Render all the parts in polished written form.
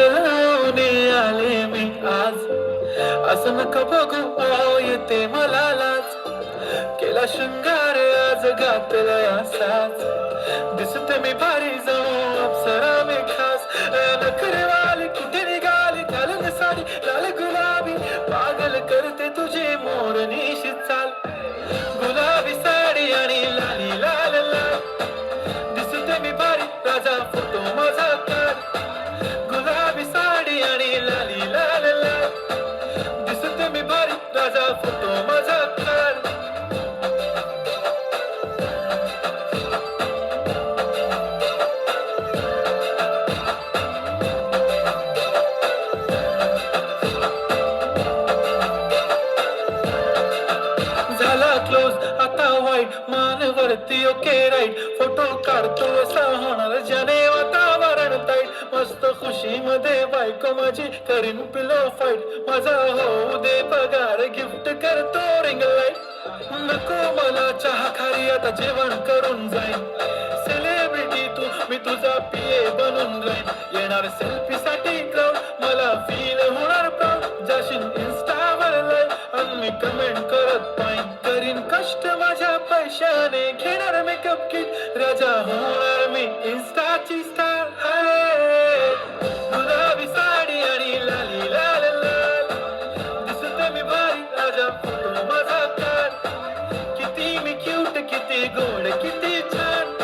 बदलून आले मी आज. असं नका बघू येते मला लाज. केला शृंगार आज घातला असाच. दिसते मी भारी जाऊ अप्सरा मी खास. नखरेवाली कुठे निघाली घालून साडी लाल गुलाबी. पागल करते तुझी मोरनीशी चाल. गुलाबी साडी आणि लाली लाल लाल. दिसते मी भारी राजा फोटो माझा काढ. गुलाबी साडी आणि लाली लाल लाल. दिसते मी भारी राजा फोटो माझा काढ. झाला क्लोज आता वाईट मानवरती ओके राईट. फोटो काढतो असा होणार ज्याने वातावरण ताईट. मस्त खुशी मध्ये बायको माझी करीन पिलो फाईट. माझा होऊ दे पगार गिफ्ट करतो रिंग लाईट. नको मला चहा खारी आता जेवण करून जाईन. सेलिब्रिटी तू मी तुझा पिये बनून राहीन. येणार सेल्फी साठी क्राऊड मला फील होणार प्राऊड. जाशील इन्स्टावर लाईव्ह आणि मी कमेंट करत पाहिन. करीन कष्ट माझ्या पैशाने घेणार मेकअप किट. राजा होणार मी इन्स्टाची स्टार. हाय गुलाबी साडी आणि लाली लाल लाल. दिसते मी भारी राजा फोटो माझा काढ. किती मी क्यूट किती गोड किती छान.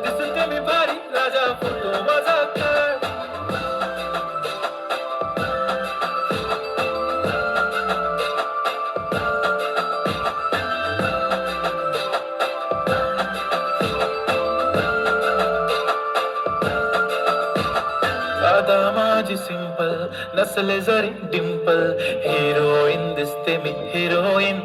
दिसते मी भारी राजा फोटो माझा काढ. आता माझी सिंपल नसले जरी डिंपल. हिरोईन दिसते मी हिरोईन.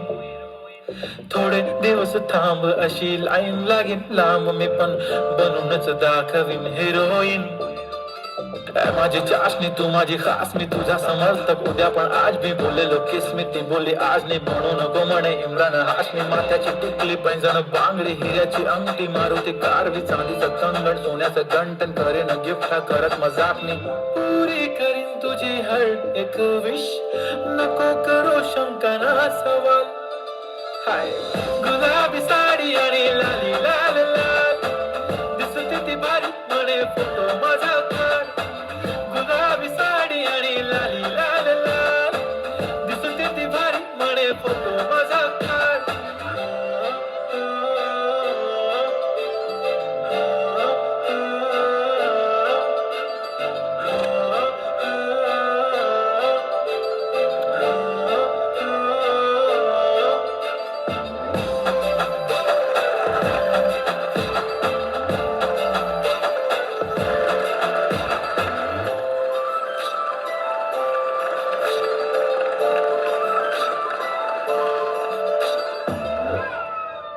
थोडे दिवस थांब अशी लाईन लागेल लांब. मी पण बनूनच दाखवीन हिरोईन. माझी चाशनी तू माझी खास. मी तुझा समर्थक उद्या पण आज मी बोललेलो किस मी. ती बोलली आज नाही म्हणू नको म्हणे इम्रान हाशमी. माथ्याची टिकली पैंजण बांगडी हिऱ्याची अंगठी. मारुती कारवी चांदीचं कंगण सोन्याचं गंटन. करेन गिफ्ट करत मजाक मी. पुरी करीन तुझी हर एक विश. नको करो शंका ना सवाल. हाय गुलाबी साडी आणि लाली लाल लाल. दिसते ती भारी म्हणे फोटो माझा